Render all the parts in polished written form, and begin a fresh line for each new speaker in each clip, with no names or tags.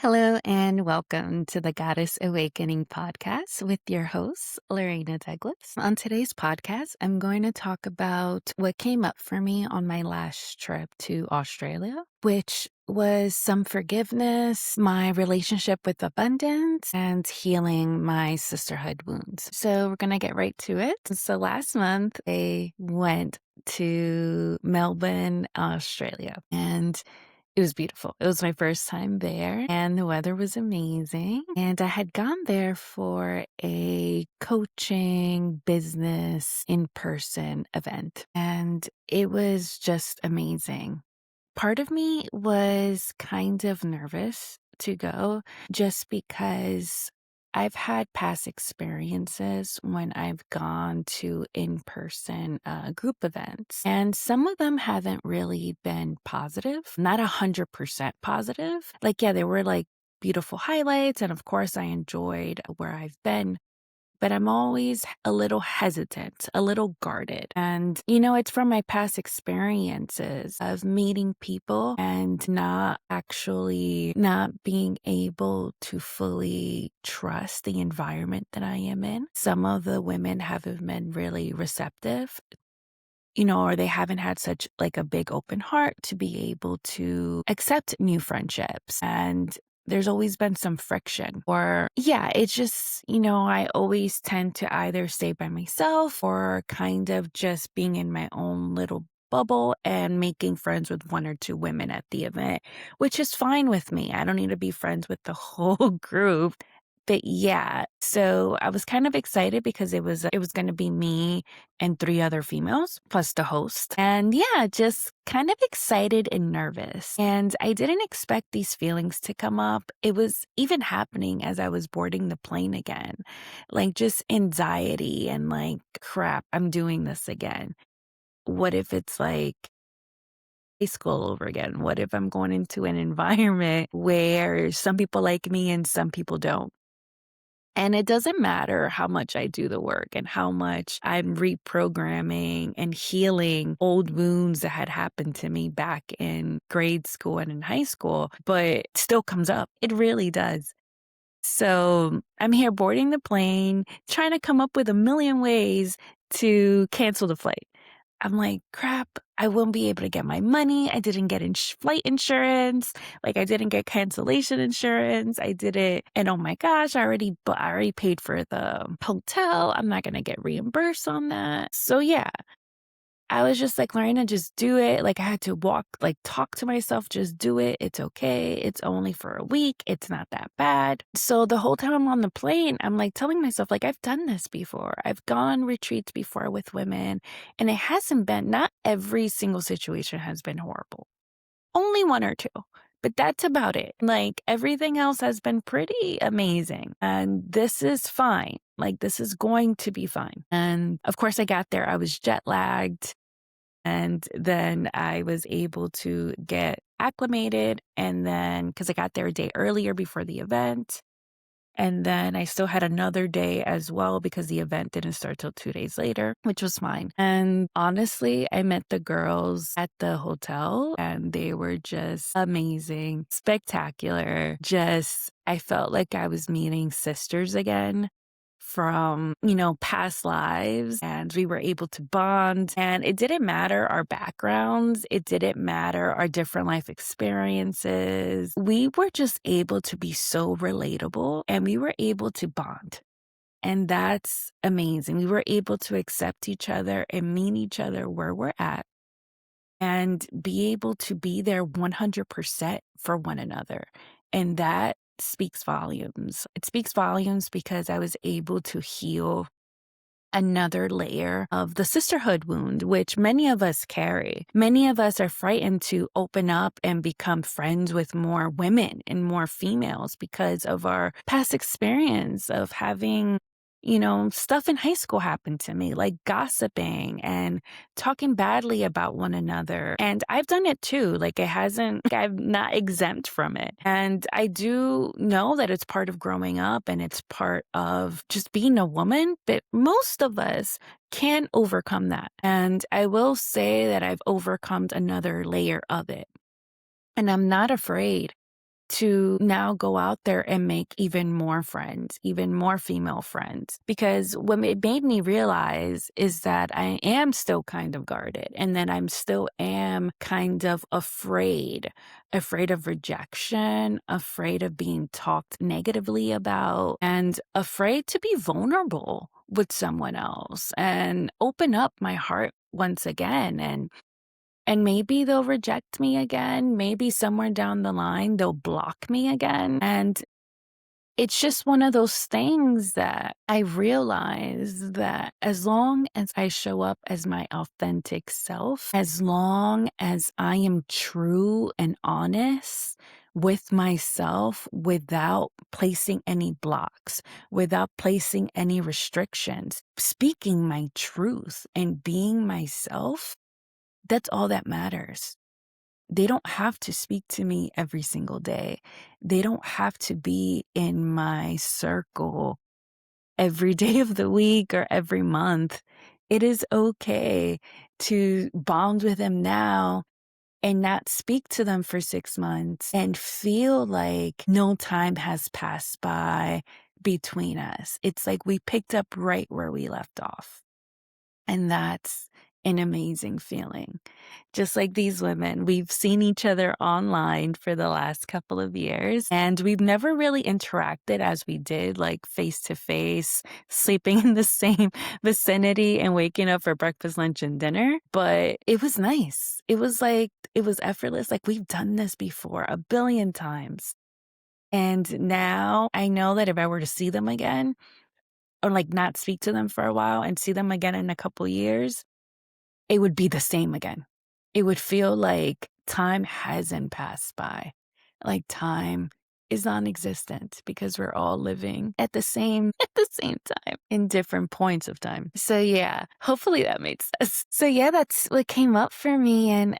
Hello and welcome to the Goddess Awakening podcast with your host, Lorena Douglas. On today's podcast, I'm going to talk about what came up for me on my last trip to Australia, which was some forgiveness, my relationship with abundance, and healing my sisterhood wounds. So we're going to get right to it. So last month, I went to Melbourne, Australia, and it was beautiful. It was my first time there, and the weather was amazing. And I had gone there for a coaching business in-person event, and it was just amazing. Part of me was kind of nervous to go just because I've had past experiences when I've gone to in-person group events, and some of them haven't really been positive, not 100% positive. Like, yeah, there were like beautiful highlights, and of course, I enjoyed where I've been, but I'm always a little hesitant, a little guarded. And, it's from my past experiences of meeting people and not being able to fully trust the environment that I am in. Some of the women haven't been really receptive, or they haven't had such like a big open heart to be able to accept new friendships. And there's always been some friction, or yeah, it's just, I always tend to either stay by myself or kind of just being in my own little bubble and making friends with one or two women at the event, which is fine with me. I don't need to be friends with the whole group. But yeah, so I was kind of excited because it was going to be me and three other females plus the host. And yeah, just kind of excited and nervous. And I didn't expect these feelings to come up. It was even happening as I was boarding the plane again, like just anxiety and like, crap, I'm doing this again. What if it's like high school over again? What if I'm going into an environment where some people like me and some people don't? And it doesn't matter how much I do the work and how much I'm reprogramming and healing old wounds that had happened to me back in grade school and in high school, but it still comes up. It really does. So I'm here boarding the plane, trying to come up with a million ways to cancel the flight. I'm like, crap, I won't be able to get my money. I didn't get flight insurance. Like, I didn't get cancellation insurance. I did it. And oh my gosh, I already paid for the hotel. I'm not going to get reimbursed on that. So yeah, I was just like, Lorena, just do it. Like, I had to talk to myself, just do it. It's okay. It's only for a week. It's not that bad. So the whole time I'm on the plane, I'm like telling myself, like, I've done this before. I've gone retreats before with women, and not every single situation has been horrible. Only one or two. But that's about it. Like, everything else has been pretty amazing. And this is fine. Like, this is going to be fine. And of course, I got there. I was jet lagged. And then I was able to get acclimated. And then, because I got there a day earlier before the event. And then I still had another day as well because the event didn't start till 2 days later, which was fine. And honestly, I met the girls at the hotel and they were just amazing, spectacular. I felt like I was meeting sisters again from, past lives, and we were able to bond, and it didn't matter our backgrounds. It didn't matter our different life experiences. We were just able to be so relatable, and we were able to bond. And that's amazing. We were able to accept each other and meet each other where we're at and be able to be there 100% for one another. And that speaks volumes. It speaks volumes because I was able to heal another layer of the sisterhood wound, which many of us carry. Many of us are frightened to open up and become friends with more women and more females because of our past experience of having, stuff in high school happened to me, like gossiping and talking badly about one another. And I've done it too. I'm not exempt from it. And I do know that it's part of growing up and it's part of just being a woman, but most of us can overcome that. And I will say that I've overcome another layer of it. And I'm not afraid to now go out there and make even more friends, even more female friends. Because what it made me realize is that I am still kind of guarded and that I'm still am kind of afraid of rejection, afraid of being talked negatively about, and afraid to be vulnerable with someone else and open up my heart once again. And maybe they'll reject me again. Maybe somewhere down the line, they'll block me again. And it's just one of those things that I realize that as long as I show up as my authentic self, as long as I am true and honest with myself without placing any blocks, without placing any restrictions, speaking my truth and being myself, that's all that matters. They don't have to speak to me every single day. They don't have to be in my circle every day of the week or every month. It is okay to bond with them now and not speak to them for 6 months and feel like no time has passed by between us. It's like we picked up right where we left off. And that's an amazing feeling. Just like these women, we've seen each other online for the last couple of years, and we've never really interacted as we did, like face to face, sleeping in the same vicinity and waking up for breakfast, lunch, and dinner. But it was nice. It was like, it was effortless. Like we've done this before a billion times. And now I know that if I were to see them again, or like not speak to them for a while and see them again in a couple years, it would be the same again. It would feel like time hasn't passed by. Like time is non-existent because we're all living at the same at the same time in different points of time. So yeah, hopefully that made sense. So yeah, that's what came up for me. And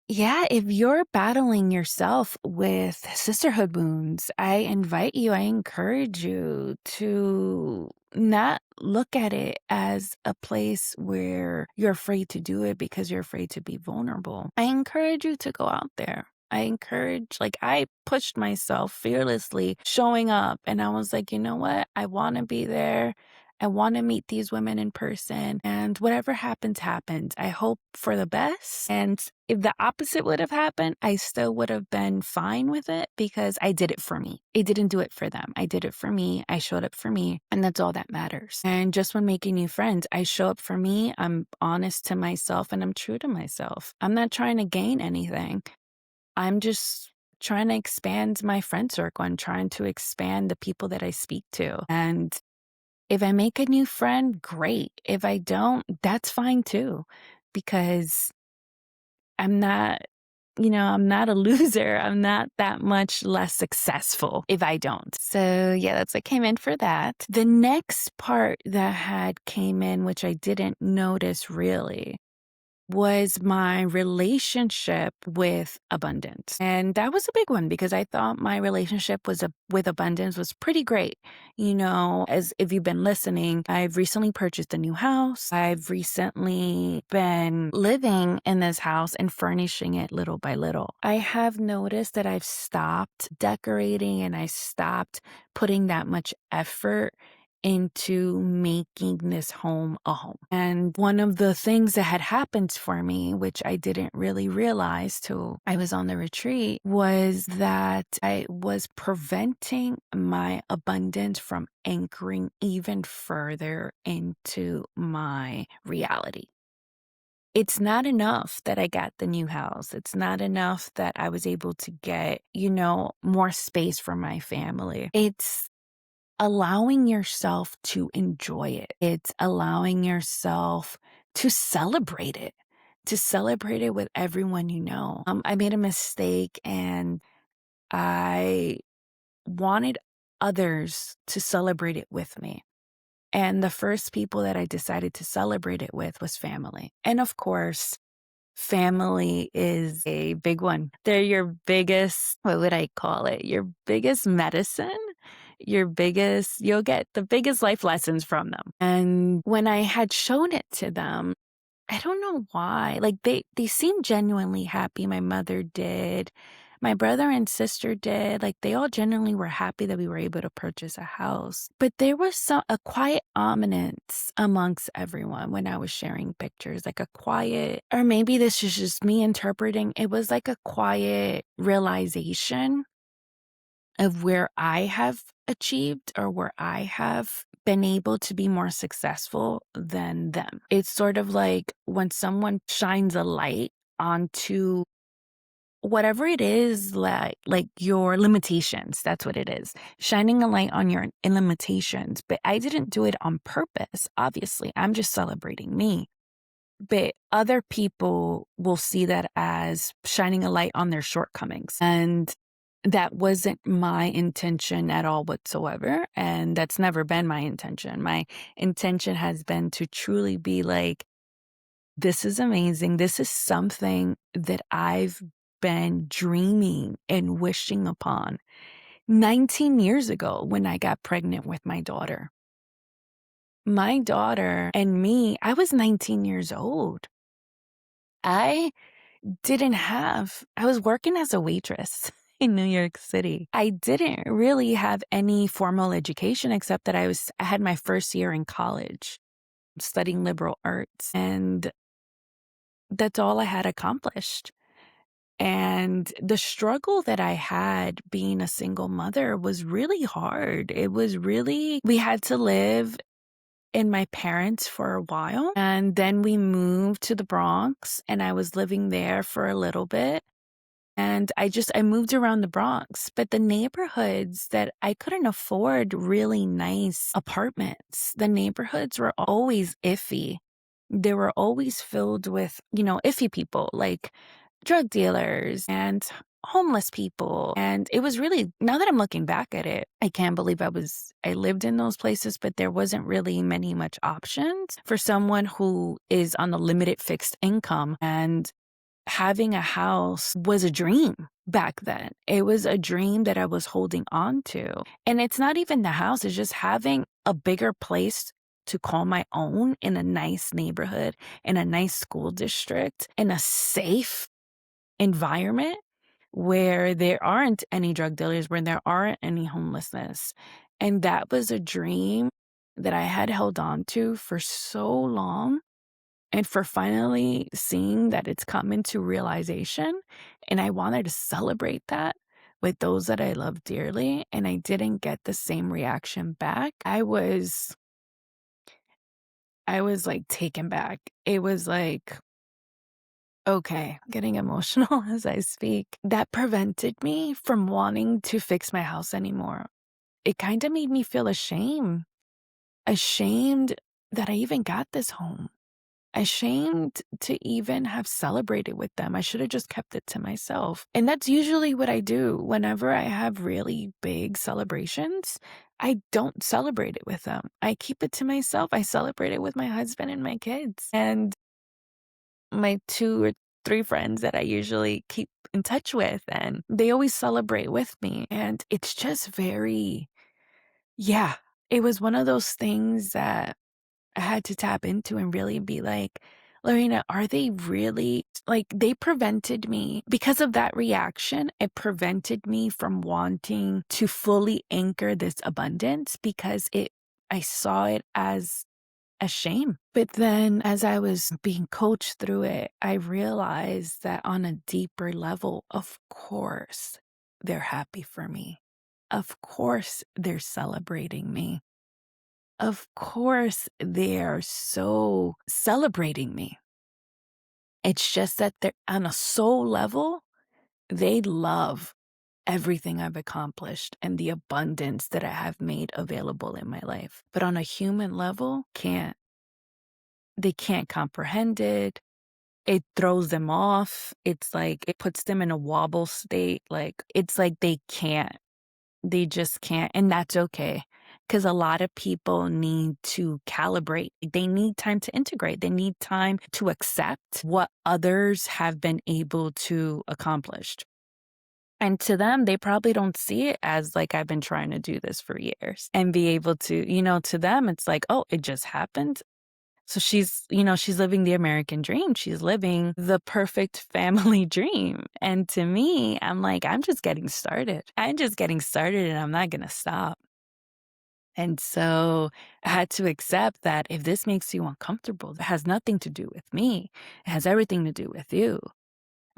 yeah, if you're battling yourself with sisterhood wounds, I invite you, I encourage you to not look at it as a place where you're afraid to do it because you're afraid to be vulnerable. I encourage you to go out there. I pushed myself fearlessly showing up and I was like, you know what? I want to be there. I want to meet these women in person and whatever happens, happens. I hope for the best. And if the opposite would have happened, I still would have been fine with it because I did it for me. I didn't do it for them. I did it for me. I showed up for me. And that's all that matters. And just when making new friends, I show up for me. I'm honest to myself and I'm true to myself. I'm not trying to gain anything. I'm just trying to expand my friend circle and trying to expand the people that I speak to. And if I make a new friend, great. If I don't, that's fine too, because I'm not, I'm not a loser. I'm not that much less successful if I don't. So yeah, that's what came in for that. The next part that had came in, which I didn't notice really, was my relationship with abundance. And that was a big one because I thought my relationship with abundance was pretty great. As if you've been listening, I've recently purchased a new house. I've recently been living in this house and furnishing it little by little. I have noticed that I've stopped decorating and I stopped putting that much effort into making this home a home. And one of the things that had happened for me, which I didn't really realize till I was on the retreat, was that I was preventing my abundance from anchoring even further into my reality. It's not enough that I got the new house. It's not enough that I was able to get, more space for my family. It's allowing yourself to enjoy it. It's allowing yourself to celebrate it with everyone you know. I made a mistake and I wanted others to celebrate it with me. And the first people that I decided to celebrate it with was family. And of course, family is a big one. They're your biggest, what would I call it? Your biggest medicine, you'll get the biggest life lessons from them. And when I had shown it to them, I don't know why, like they seemed genuinely happy. My mother did. My brother and sister did. Like, they all genuinely were happy that we were able to purchase a house. But there was a quiet ominence amongst everyone when I was sharing pictures, like a quiet, or maybe this is just me interpreting, it was like a quiet realization of where I have achieved or where I have been able to be more successful than them. It's sort of like when someone shines a light onto whatever it is, like your limitations. That's what it is. Shining a light on your limitations. But I didn't do it on purpose, obviously. I'm just celebrating me. But other people will see that as shining a light on their shortcomings. And that wasn't my intention at all whatsoever. And that's never been my intention. My intention has been to truly be like, this is amazing. This is something that I've been dreaming and wishing upon 19 years ago when I got pregnant with my daughter. My daughter and me, I was 19 years old. I I was working as a waitress in New York City. I didn't really have any formal education except that I had my first year in college studying liberal arts, and that's all I had accomplished. And the struggle that I had being a single mother was really hard. We had to live in my parents for a while. And then we moved to the Bronx and I was living there for a little bit. And I moved around the Bronx, but the neighborhoods that I couldn't afford really nice apartments. The neighborhoods were always iffy. They were always filled with, iffy people like drug dealers and homeless people. And it was really, now that I'm looking back at it, I can't believe I lived in those places, but there wasn't really much options for someone who is on a limited fixed income. And having a house was a dream back then. It was a dream that I was holding on to. And it's not even the house, it's just having a bigger place to call my own in a nice neighborhood, in a nice school district, in a safe environment where there aren't any drug dealers, where there aren't any homelessness. And that was a dream that I had held on to for so long. And for finally seeing that it's come into realization, and I wanted to celebrate that with those that I love dearly, and I didn't get the same reaction back. I was like taken back. It was like, okay, getting emotional as I speak. That prevented me from wanting to fix my house anymore. It kind of made me feel ashamed that I even got this home. Ashamed to even have celebrated with them. I should have just kept it to myself. And that's usually what I do whenever I have really big celebrations. I don't celebrate it with them. I keep it to myself. I celebrate it with my husband and my kids and my 2 or 3 friends that I usually keep in touch with. And they always celebrate with me. And it's just yeah, it was one of those things that I had to tap into and really be like, Lorena, are they really like they prevented me because of that reaction? It prevented me from wanting to fully anchor this abundance because I saw it as a shame. But then as I was being coached through it, I realized that on a deeper level, of course, they're happy for me. Of course, they're celebrating me. Of course, they're so celebrating me. It's just that they're on a soul level, they love everything I've accomplished and the abundance that I have made available in my life. But on a human level, they can't comprehend it. It throws them off. It's like it puts them in a wobble state. Like it's like they just can't. And that's okay. Because a lot of people need to calibrate. They need time to integrate. They need time to accept what others have been able to accomplish. And to them, they probably don't see it as like, I've been trying to do this for years and be able to, to them, it's like, oh, it just happened. So she's living the American dream. She's living the perfect family dream. And to me, I'm like, I'm just getting started. I'm just getting started and I'm not going to stop. And so I had to accept that if this makes you uncomfortable, it has nothing to do with me. It has everything to do with you.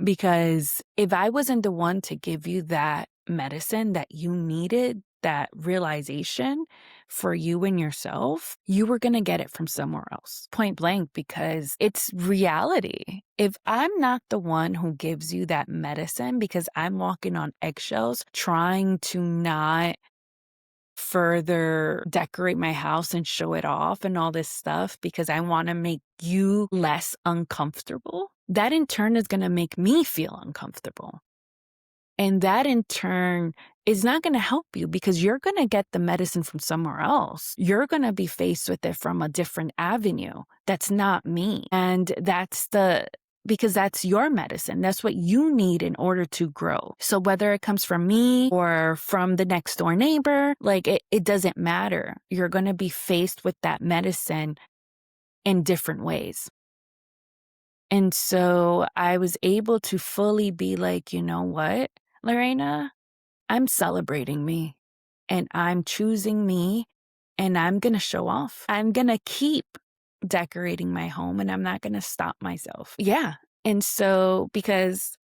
Because if I wasn't the one to give you that medicine that you needed, that realization for you and yourself, you were going to get it from somewhere else, point blank, because it's reality. If I'm not the one who gives you that medicine because I'm walking on eggshells, trying to not further decorate my house and show it off and all this stuff because I want to make you less uncomfortable, that in turn is going to make me feel uncomfortable. And that in turn is not going to help you because you're going to get the medicine from somewhere else. You're going to be faced with it from a different avenue. That's not me. And because that's your medicine. That's what you need in order to grow. So whether it comes from me or from the next door neighbor, like it doesn't matter. You're going to be faced with that medicine in different ways. And so I was able to fully be like, you know what, Lorena, I'm celebrating me and I'm choosing me and I'm going to show off. I'm going to keep decorating my home and I'm not going to stop myself. Yeah. And so because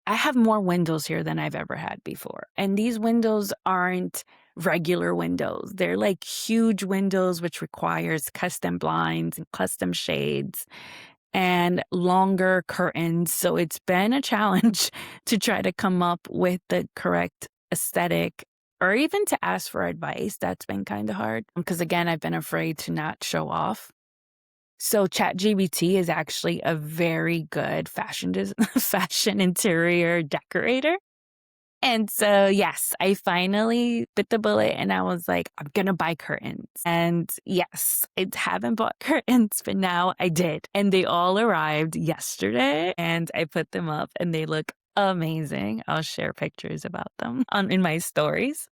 I have more windows here than I've ever had before. And these windows aren't regular windows. They're like huge windows, which requires custom blinds and custom shades and longer curtains. So it's been a challenge to try to come up with the correct aesthetic or even to ask for advice. That's been kind of hard because, again, I've been afraid to not show off. So ChatGPT is actually a very good fashion interior decorator. And so, yes, I finally bit the bullet and I was like, I'm going to buy curtains. And yes, I haven't bought curtains, but now I did. And they all arrived yesterday and I put them up and they look amazing. I'll share pictures about them in my stories.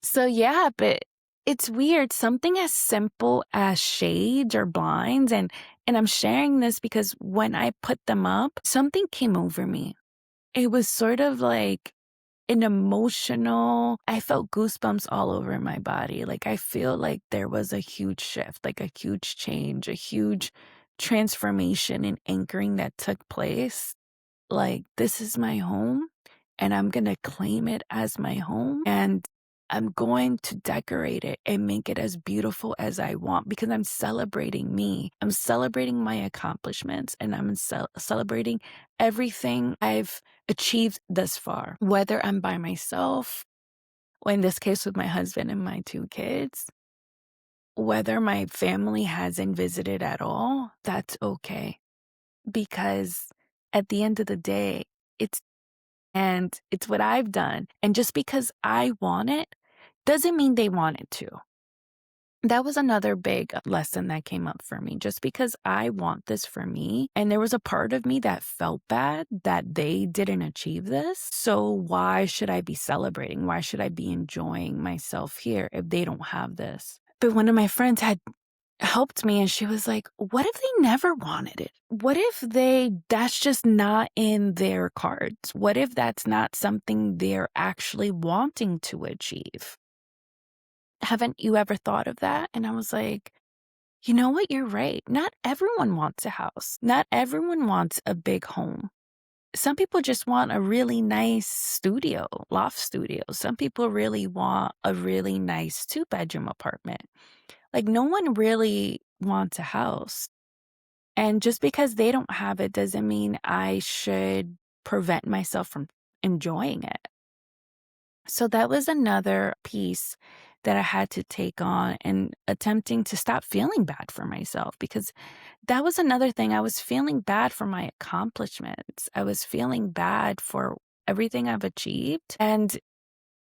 So yeah, but it's weird. Something as simple as shades or blinds. And I'm sharing this because when I put them up, something came over me. It was sort of like an emotional, I felt goosebumps all over my body. Like I feel like there was a huge shift, like a huge change, a huge transformation and anchoring that took place. Like this is my home and I'm going to claim it as my home and I'm going to decorate it and make it as beautiful as I want because I'm celebrating me. I'm celebrating my accomplishments and I'm celebrating everything I've achieved thus far, whether I'm by myself, or in this case with my husband and my 2 kids, whether my family hasn't visited at all, that's okay. Because at the end of the day, it's what I've done. And just because I want it doesn't mean they want it to. That was another big lesson that came up for me. Just because I want this for me, and there was a part of me that felt bad that they didn't achieve this. So why should I be celebrating? Why should I be enjoying myself here if they don't have this? But one of my friends had helped me and she was like, what if they never wanted it? What if that's just not in their cards? What if that's not something they're actually wanting to achieve? Haven't you ever thought of that? And I was like, you know what? You're right. Not everyone wants a house. Not everyone wants a big home. Some people just want a really nice studio, loft studio. Some people really want a really nice 2-bedroom apartment. Like no one really wants a house. And just because they don't have it doesn't mean I should prevent myself from enjoying it. So that was another piece that I had to take on and attempting to stop feeling bad for myself because that was another thing. I was feeling bad for my accomplishments. I was feeling bad for everything I've achieved. And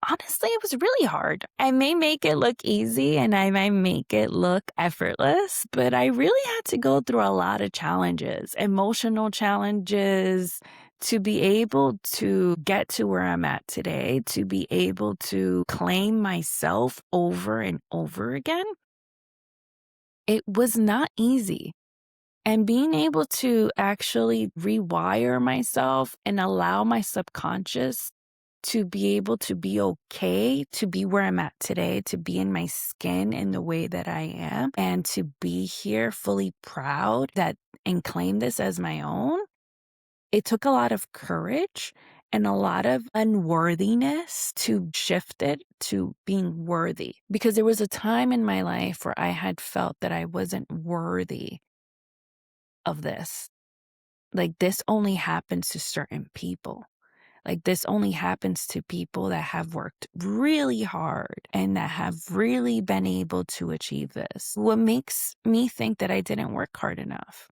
honestly, it was really hard. I may make it look easy and I might make it look effortless, but I really had to go through a lot of challenges, emotional challenges, to be able to get to where I'm at today, to be able to claim myself over and over again. It was not easy. And being able to actually rewire myself and allow my subconscious to be able to be okay, to be where I'm at today, to be in my skin in the way that I am, and to be here fully proud that and claim this as my own. It took a lot of courage and a lot of unworthiness to shift it to being worthy. Because there was a time in my life where I had felt that I wasn't worthy of this. Like, this only happens to certain people. Like, this only happens to people that have worked really hard and that have really been able to achieve this. What makes me think that I didn't work hard enough?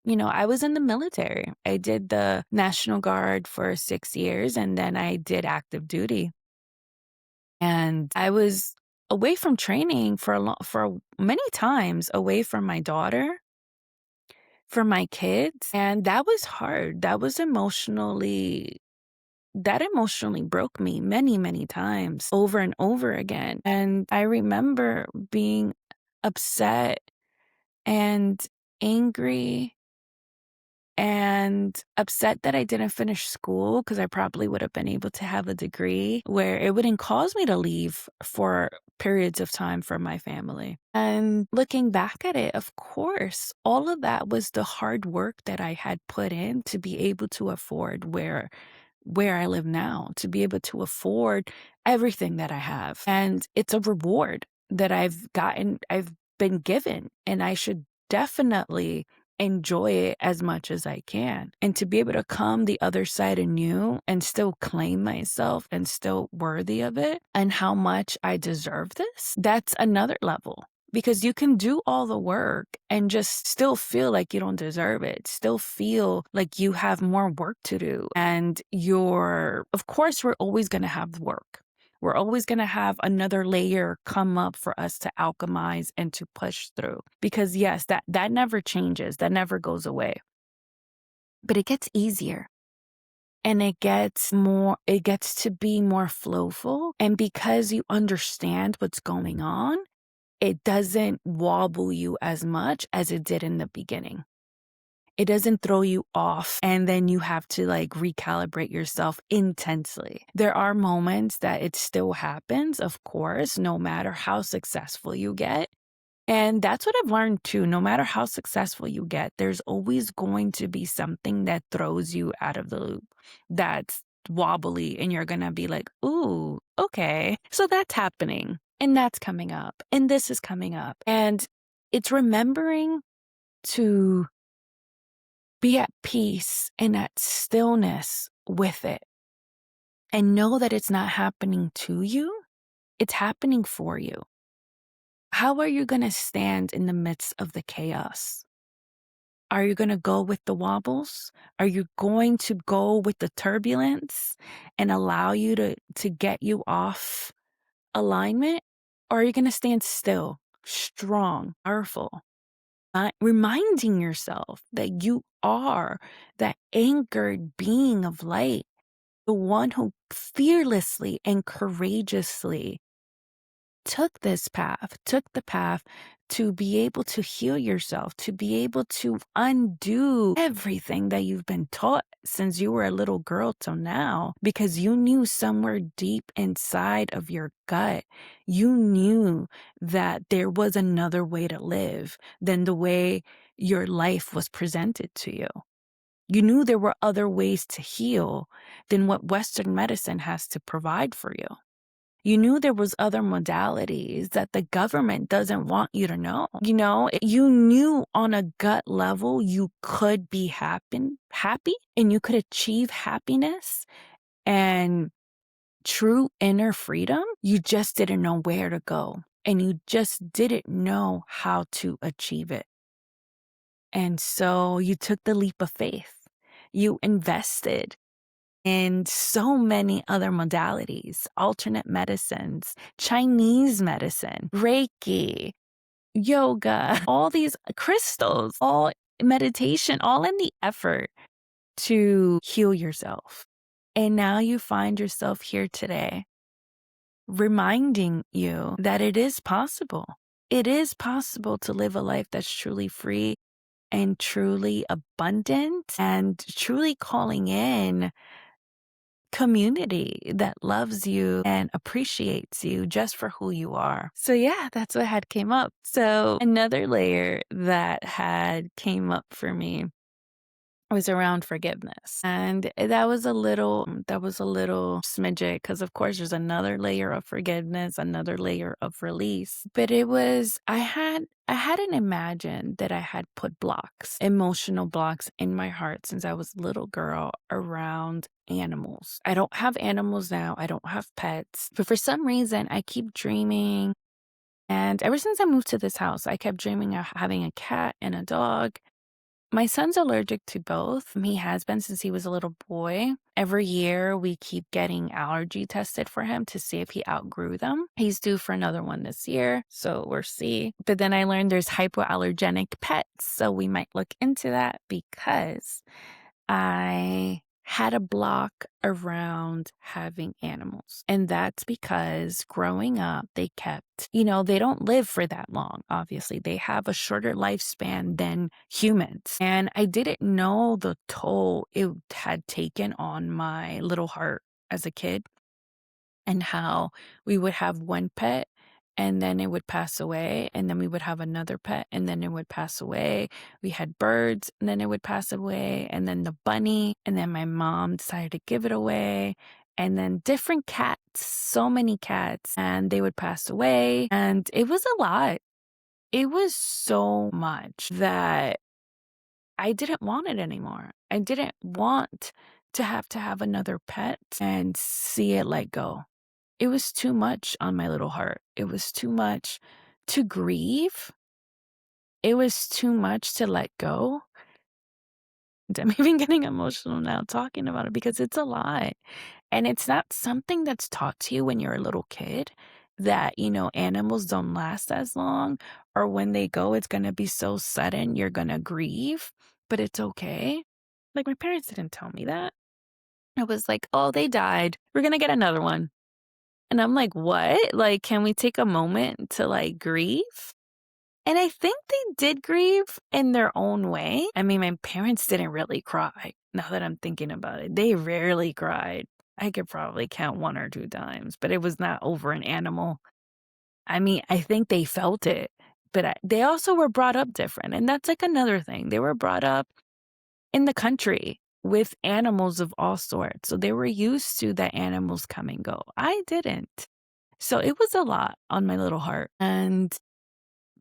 I was in the military. I did the National Guard for 6 years, and then I did active duty. And I was away from training for many times, away from my daughter, for my kids, and that was hard. That emotionally broke me many, many times over and over again. And I remember being upset and angry and upset that I didn't finish school because I probably would have been able to have a degree where it wouldn't cause me to leave for periods of time from my family. And looking back at it, of course, all of that was the hard work that I had put in to be able to afford where I live now, to be able to afford everything that I have. And it's a reward that I've been given, and I should definitely enjoy it as much as I can. And to be able to come the other side anew and still claim myself and still worthy of it and how much I deserve this, that's another level. Because you can do all the work and just still feel like you don't deserve it, still feel like you have more work to do. And of course, we're always going to have work. We're always going to have another layer come up for us to alchemize and to push through. Because yes, that never changes. That never goes away. But it gets easier. And it gets to be more flowful. And because you understand what's going on, it doesn't wobble you as much as it did in the beginning. It doesn't throw you off and then you have to recalibrate yourself intensely. There are moments that it still happens, of course, no matter how successful you get. And that's what I've learned too. No matter how successful you get, there's always going to be something that throws you out of the loop that's wobbly, and you're going to be like, ooh, okay. So that's happening, and that's coming up, and this is coming up. And it's remembering to be at peace and at stillness with it and know that it's not happening to you, it's happening for you. How are you going to stand in the midst of the chaos? Are you going to go with the wobbles? Are you going to go with the turbulence and allow you to get you off alignment? Or are you going to stand still, strong, powerful, reminding yourself that you are that anchored being of light, the one who fearlessly and courageously took the path to be able to heal yourself, to be able to undo everything that you've been taught since you were a little girl till now, because you knew somewhere deep inside of your gut, you knew that there was another way to live than the way your life was presented to you. You knew there were other ways to heal than what Western medicine has to provide for you. You knew there was other modalities that the government doesn't want you to know. You knew on a gut level you could be happy and you could achieve happiness and true inner freedom. You just didn't know where to go, and you just didn't know how to achieve it. And so you took the leap of faith. You invested in so many other modalities, alternate medicines, Chinese medicine, Reiki, yoga, all these crystals, all meditation, all in the effort to heal yourself. And now you find yourself here today, reminding you that it is possible. it is possible to live a life that's truly free and truly abundant and truly calling in community that loves you and appreciates you just for who you are. So yeah, that's what had came up. So another layer that had came up for me was around forgiveness. And that was a little smidget because of course there's another layer of forgiveness, another layer of release. But I hadn't imagined that I had put blocks, emotional blocks in my heart since I was a little girl around animals. I don't have animals now. I don't have pets. But for some reason I keep dreaming, and ever since I moved to this house, I kept dreaming of having a cat and a dog. My son's allergic to both. He has been since he was a little boy. Every year, we keep getting allergy tested for him to see if he outgrew them. He's due for another one this year, so we'll see. But then I learned there's hypoallergenic pets, so we might look into that because I had a block around having animals. And that's because growing up, they don't live for that long, obviously. They have a shorter lifespan than humans. And I didn't know the toll it had taken on my little heart as a kid, and how we would have one pet and then it would pass away, and then we would have another pet and then it would pass away. We had birds and then it would pass away, and then the bunny, and then my mom decided to give it away, and then different cats, so many cats, and they would pass away. And it was a lot. It was so much that I didn't want it anymore. I didn't want to have another pet and see it let go. It was too much on my little heart. It was too much to grieve. It was too much to let go. I'm even getting emotional now talking about it because it's a lot. And it's not something that's taught to you when you're a little kid, that, animals don't last as long, or when they go, it's going to be so sudden, you're going to grieve, but it's okay. Like, my parents didn't tell me that. It was like, oh, they died. We're going to get another one. And I'm like, what? Like, can we take a moment to like grieve? And I think they did grieve in their own way. I mean, my parents didn't really cry. Now that I'm thinking about it, they rarely cried. I could probably count one or two times, but it was not over an animal. I mean, I think they felt it, but they also were brought up different. And that's like another thing. They were brought up in the country with animals of all sorts. So they were used to the animals come and go. I didn't. So it was a lot on my little heart. And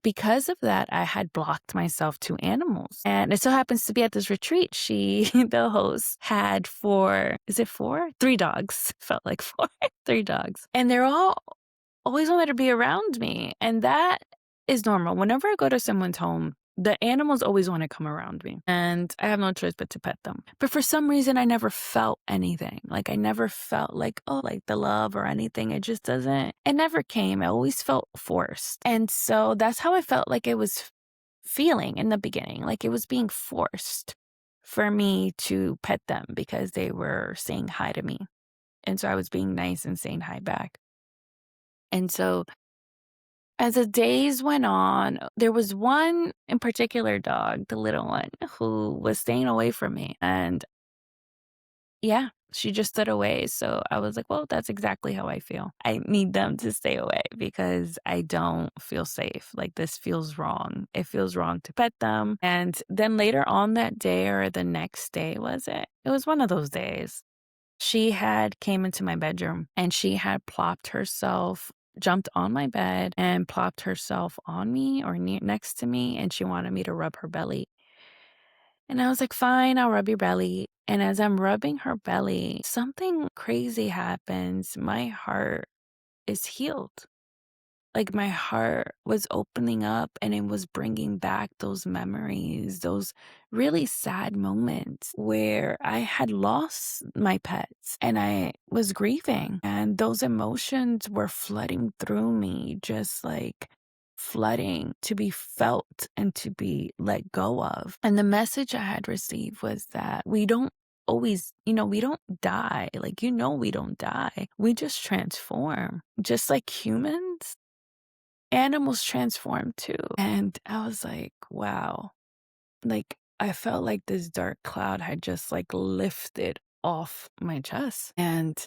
because of that, I had blocked myself to animals. And it so happens to be at this retreat, the host, had is it four? 3 dogs. Felt like 4, 3 dogs. And they're all always wanted to be around me. And that is normal. Whenever I go to someone's home, the animals always want to come around me, and I have no choice but to pet them. But for some reason, I never felt anything. Like, I never felt like, oh, like the love or anything. It never came. I always felt forced. And so that's how I felt like it was feeling in the beginning. Like it was being forced for me to pet them because they were saying hi to me. And so I was being nice and saying hi back. And so as the days went on, there was one in particular dog, the little one, who was staying away from me. And yeah, she just stood away. So I was like, well, that's exactly how I feel. I need them to stay away because I don't feel safe. Like, this feels wrong. It feels wrong to pet them. And then later on that day, or the next day, was it? It was one of those days. She had came into my bedroom and she had jumped on my bed and plopped herself on me or next to me, and she wanted me to rub her belly. And I was like, fine, I'll rub your belly. And as I'm rubbing her belly, something crazy happens. My heart is healed. Like, my heart was opening up and it was bringing back those memories, those really sad moments where I had lost my pets and I was grieving. And those emotions were flooding through me, just like flooding to be felt and to be let go of. And the message I had received was that we don't always, we don't die. Like, we don't die. We just transform, just like humans. animals transform too. And I was like, wow. Like, I felt like this dark cloud had just like lifted off my chest. And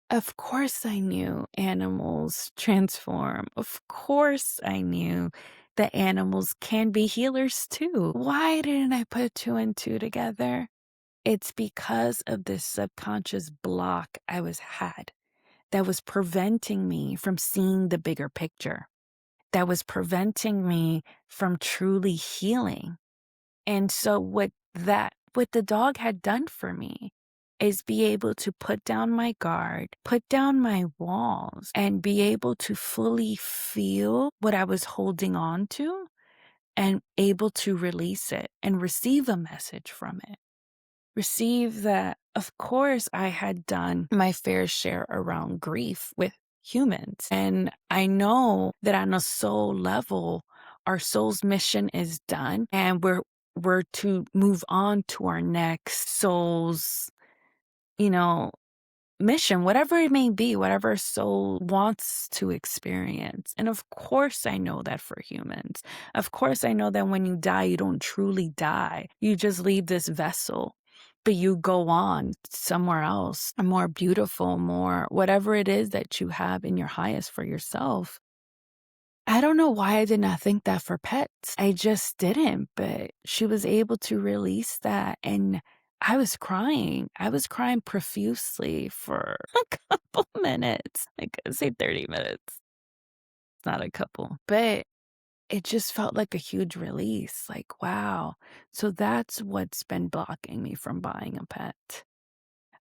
of course, I knew animals transform. Of course, I knew that animals can be healers too. Why didn't I put two and two together? It's because of this subconscious block I had that was preventing me from seeing the bigger picture, that was preventing me from truly healing. And so what the dog had done for me is be able to put down my guard, put down my walls, and be able to fully feel what I was holding on to and able to release it and receive a message from it. Receive that, of course, I had done my fair share around grief with humans. And I know that on a soul level, our soul's mission is done and we're to move on to our next soul's, you know, mission, whatever it may be, whatever soul wants to experience. And of course, I know that for humans. Of course, I know that when you die, you don't truly die. You just leave this vessel, but you go on somewhere else, more beautiful, more whatever it is that you have in your highest for yourself. I don't know why I did not think that for pets. I just didn't, but she was able to release that. And I was crying. I was crying profusely for a couple minutes. I could say 30 minutes. It's not a couple, but it just felt like a huge release. Like, wow. So that's what's been blocking me from buying a pet.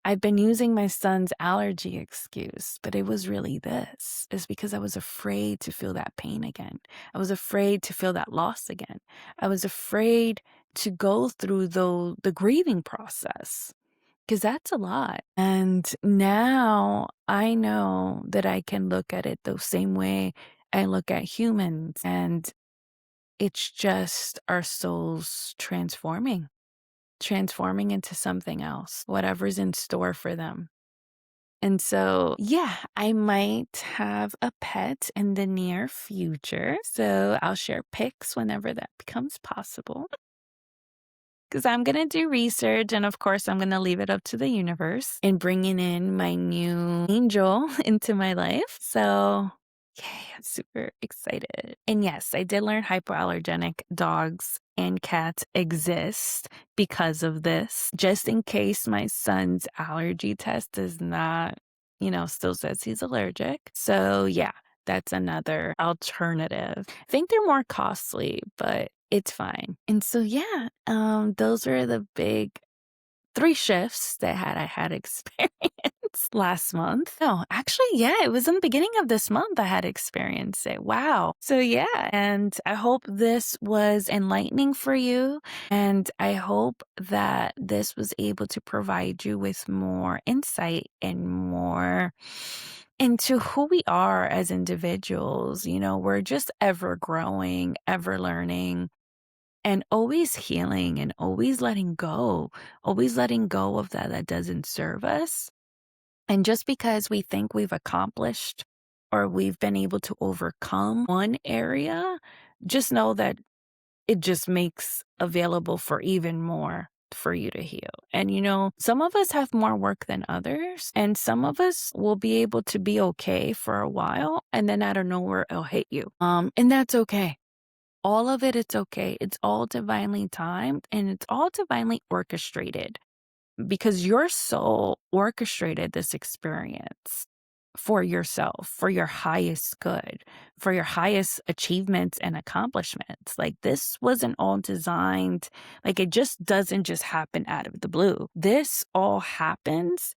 I've been using my son's allergy excuse, but it was really this. It's because I was afraid to feel that pain again. I was afraid to feel that loss again. I was afraid to go through the grieving process because that's a lot. And now I know that I can look at it the same way I look at humans, and it's just our souls transforming into something else, whatever's in store for them. And so, yeah, I might have a pet in the near future. So I'll share pics whenever that becomes possible. Because I'm going to do research. And of course, I'm going to leave it up to the universe in bringing in my new angel into my life. So, yay, I'm super excited. And yes, I did learn hypoallergenic dogs and cats exist because of this, just in case my son's allergy test does not, still says he's allergic. So, yeah, that's another alternative. I think they're more costly, but it's fine. And so, yeah, those are the big 3 shifts that I had experienced last month. No, actually, yeah, it was in the beginning of this month I had experienced it. Wow. So, yeah, and I hope this was enlightening for you. And I hope that this was able to provide you with more insight and more into who we are as individuals. We're just ever growing, ever learning, and always healing and always letting go of that doesn't serve us. And just because we think we've accomplished or we've been able to overcome one area, just know that it just makes available for even more for you to heal. And some of us have more work than others, and some of us will be able to be okay for a while, and then out of nowhere it'll hit you. And that's okay. All of it, it's okay. It's all divinely timed and it's all divinely orchestrated because your soul orchestrated this experience for yourself, for your highest good, for your highest achievements and accomplishments. Like, this wasn't all designed, like, it just doesn't just happen out of the blue. This all happens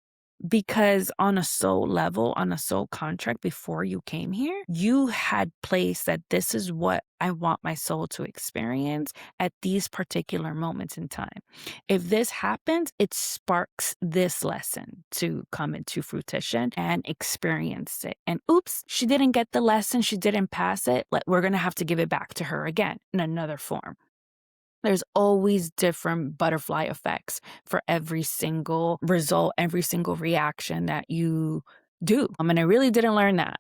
because on a soul level, on a soul contract, before you came here, you had placed that this is what I want my soul to experience at these particular moments in time. If this happens, it sparks this lesson to come into fruition and experience it. And oops, she didn't get the lesson. She didn't pass it. We're going to have to give it back to her again in another form. There's always different butterfly effects for every single result, every single reaction that you do. And I really didn't learn that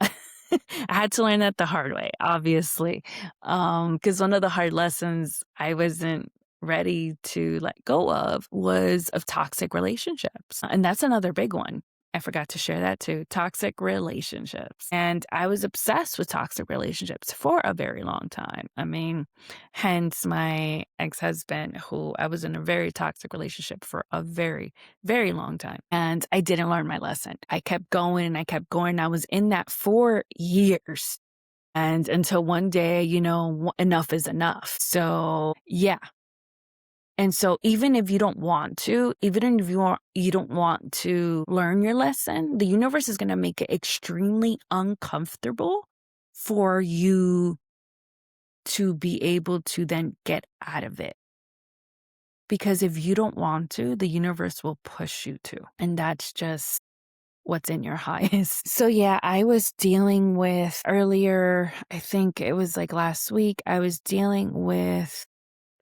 I had to learn that the hard way, obviously. Because one of the hard lessons I wasn't ready to let go of was of toxic relationships. And that's another big one. I forgot to share that too. Toxic relationships. And I was obsessed with toxic relationships for a very long time. I mean, hence my ex-husband, who I was in a very toxic relationship for a very, very long time. And I didn't learn my lesson. I kept going and I kept going. I was in that for years. And until one day, enough is enough. So yeah, and so even if you don't want to, even if you don't want to learn your lesson, the universe is going to make it extremely uncomfortable for you to be able to then get out of it. Because if you don't want to, the universe will push you to. And that's just what's in your highest. So yeah, I was dealing with earlier, I think it was like last week, I was dealing with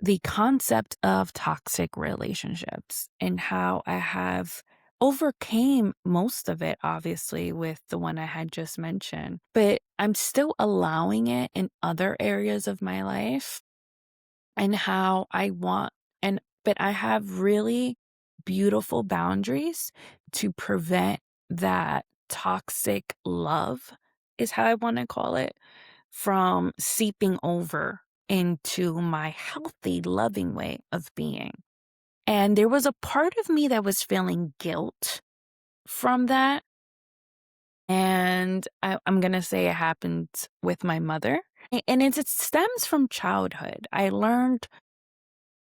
the concept of toxic relationships and how I have overcame most of it, obviously, with the one I had just mentioned. But I'm still allowing it in other areas of my life and how I want, but I have really beautiful boundaries to prevent that toxic love, is how I want to call it, from seeping over into my healthy, loving way of being. And there was a part of me that was feeling guilt from that. And I'm going to say it happened with my mother. And it stems from childhood.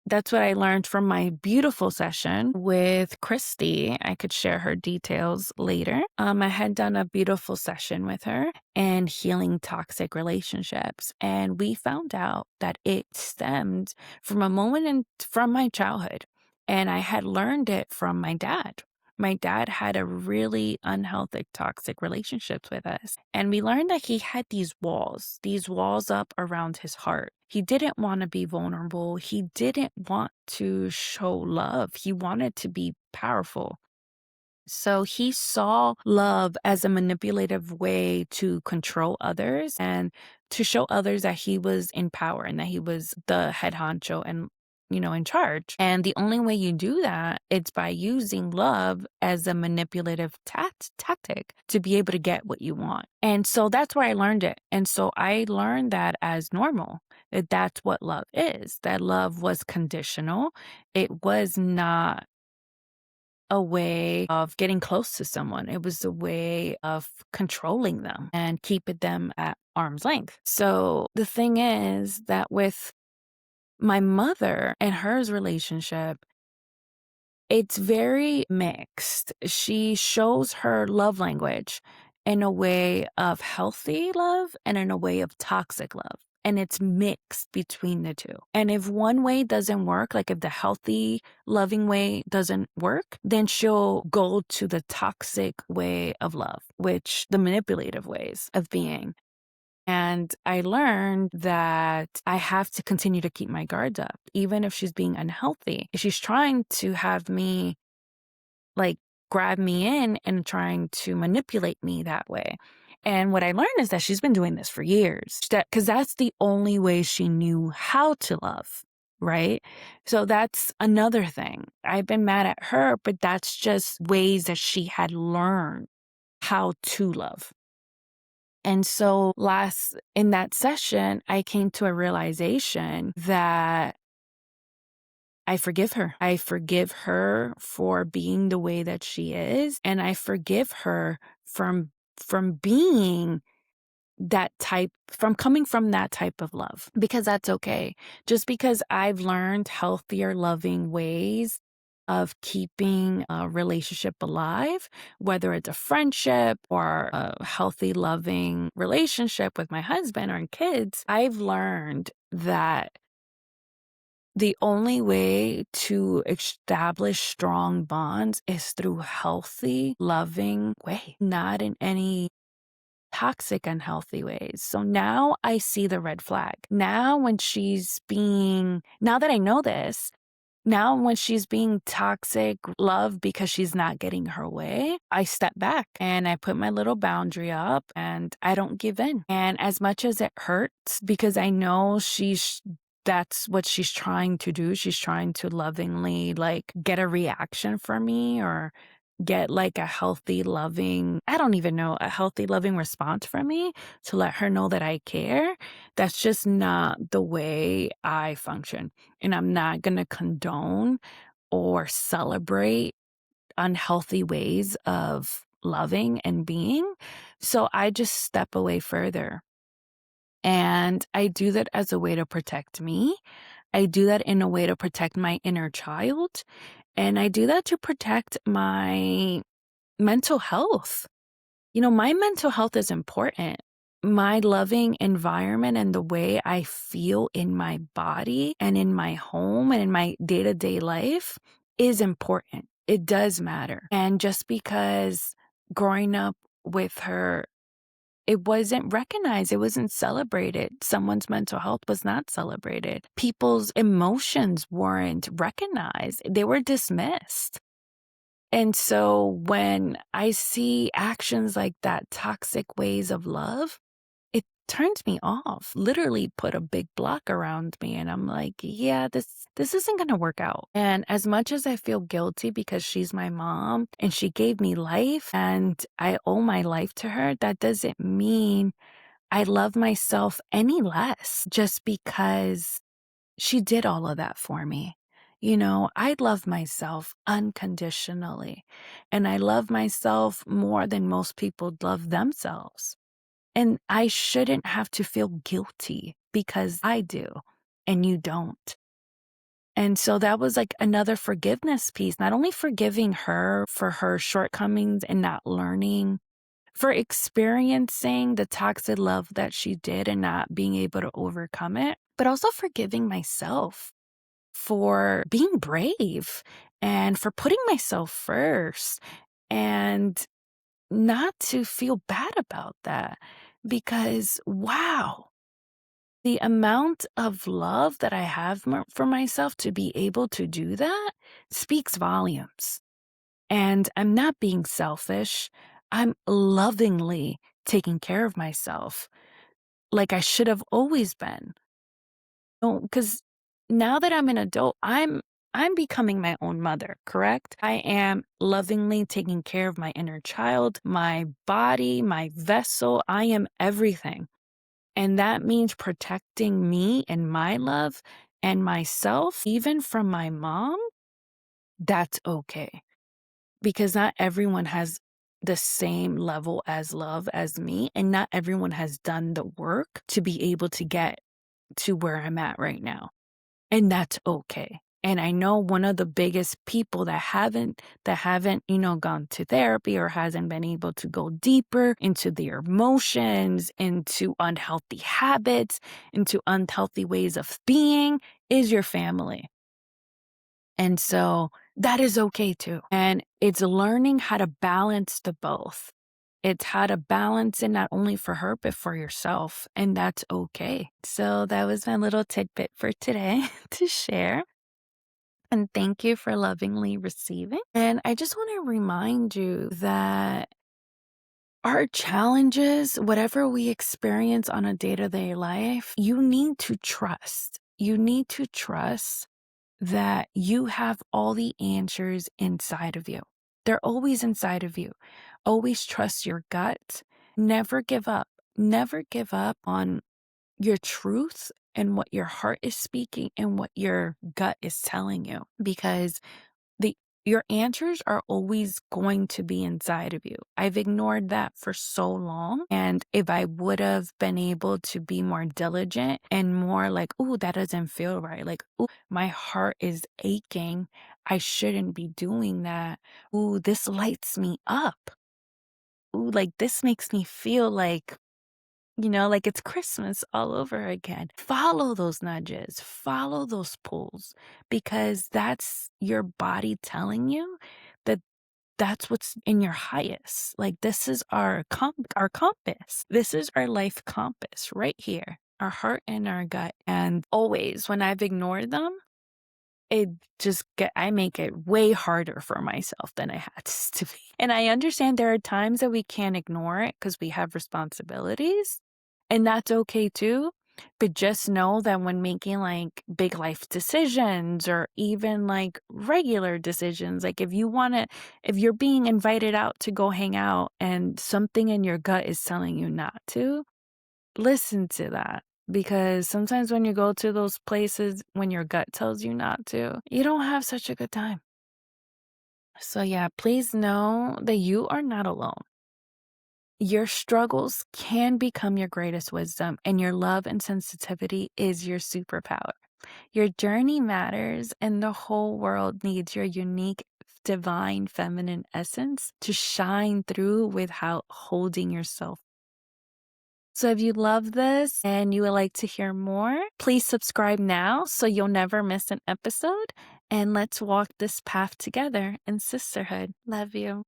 That's what I learned from my beautiful session with Christy. I could share her details later. I had done a beautiful session with her and healing toxic relationships. And we found out that it stemmed from a moment from my childhood. And I had learned it from my dad. My dad had a really unhealthy, toxic relationships with us. And we learned that he had these walls up around his heart. He didn't want to be vulnerable. He didn't want to show love. He wanted to be powerful. So he saw love as a manipulative way to control others and to show others that he was in power and that he was the head honcho and in charge. And the only way you do that is by using love as a manipulative tactic to be able to get what you want. And so that's where I learned it. And so I learned that as normal, that that's what love is, that love was conditional. It was not a way of getting close to someone. It was a way of controlling them and keeping them at arm's length. So the thing is that with my mother and hers relationship, it's very mixed. She shows her love language in a way of healthy love and in a way of toxic love. And it's mixed between the two. And if one way doesn't work, like if the healthy, loving way doesn't work, then she'll go to the toxic way of love, which the manipulative ways of being. And I learned that I have to continue to keep my guards up, even if she's being unhealthy. If she's trying to have me like grab me in and trying to manipulate me that way. And what I learned is that she's been doing this for years, because that's the only way she knew how to love, right? So that's another thing. I've been mad at her, but that's just ways that she had learned how to love. And so in that session, I came to a realization that I forgive her. I forgive her for being the way that she is. And I forgive her from being from coming from that type of love, because that's okay. Just because I've learned healthier, loving ways of keeping a relationship alive, whether it's a friendship or a healthy, loving relationship with my husband or kids, I've learned that the only way to establish strong bonds is through healthy, loving way, not in any toxic, unhealthy ways. So now I see the red flag. Now that I know this, Now, when she's being toxic love because she's not getting her way, I step back and I put my little boundary up and I don't give in. And as much as it hurts, because I know that's what she's trying to do. She's trying to lovingly like get a reaction from me or get like a healthy, loving, I don't even know, a healthy, loving response from me to let her know that I care. That's just not the way I function. And I'm not going to condone or celebrate unhealthy ways of loving and being. So I just step away further. And I do that as a way to protect me. I do that in a way to protect my inner child. And I do that to protect my mental health. My mental health is important. My loving environment and the way I feel in my body and in my home and in my day-to-day life is important. It does matter. And just because growing up with her, it wasn't recognized, it wasn't celebrated. Someone's mental health was not celebrated. People's emotions weren't recognized. They were dismissed. And so when I see actions like that, toxic ways of love, it turns me off, literally put a big block around me. And I'm like, yeah, this isn't going to work out. And as much as I feel guilty because she's my mom and she gave me life and I owe my life to her, that doesn't mean I love myself any less just because she did all of that for me. I love myself unconditionally, and I love myself more than most people love themselves. And I shouldn't have to feel guilty because I do and you don't. And so that was like another forgiveness piece, not only forgiving her for her shortcomings and not learning, for experiencing the toxic love that she did and not being able to overcome it, but also forgiving myself for being brave and for putting myself first and not to feel bad about that because wow, the amount of love that I have for myself to be able to do that speaks volumes. And I'm not being selfish. I'm lovingly taking care of myself like I should have always been. No, because now that I'm an adult, I'm becoming my own mother, correct? I am lovingly taking care of my inner child, my body, my vessel. I am everything. And that means protecting me and my love and myself, even from my mom. That's okay. Because not everyone has the same level as love as me, and not everyone has done the work to be able to get to where I'm at right now. And that's okay. And I know one of the biggest people that haven't, gone to therapy or hasn't been able to go deeper into their emotions, into unhealthy habits, into unhealthy ways of being is your family. And so that is okay too. And it's learning how to balance the both. It's how to balance it not only for her, but for yourself. And that's okay. So that was my little tidbit for today to share. And thank you for lovingly receiving. And I just want to remind you that our challenges, whatever we experience on a day-to-day life, you need to trust. You need to trust that you have all the answers inside of you. They're always inside of you. Always trust your gut. Never give up. Never give up on your truth and what your heart is speaking and what your gut is telling you because the your answers are always going to be inside of you. I've ignored that for so long. And if I would have been able to be more diligent and more like, oh, that doesn't feel right. Like, oh, my heart is aching. I shouldn't be doing that. Oh, this lights me up. Oh, like this makes me feel like like it's Christmas all over again. Follow those nudges, follow those pulls, because that's your body telling you that that's what's in your highest. Like this is our compass. This is our life compass right here, our heart and our gut. And always when I've ignored them, it I make it way harder for myself than I had to be. And I understand there are times that we can't ignore it because we have responsibilities, and that's okay too. But just know that when making like big life decisions or even like regular decisions, like if you're being invited out to go hang out and something in your gut is telling you not to, listen to that. Because sometimes when you go to those places, when your gut tells you not to, you don't have such a good time. So, yeah, please know that you are not alone. Your struggles can become your greatest wisdom, and your love and sensitivity is your superpower. Your journey matters, and the whole world needs your unique, divine feminine essence to shine through without holding yourself. So if you love this and you would like to hear more, please subscribe now so you'll never miss an episode. And let's walk this path together in sisterhood. Love you.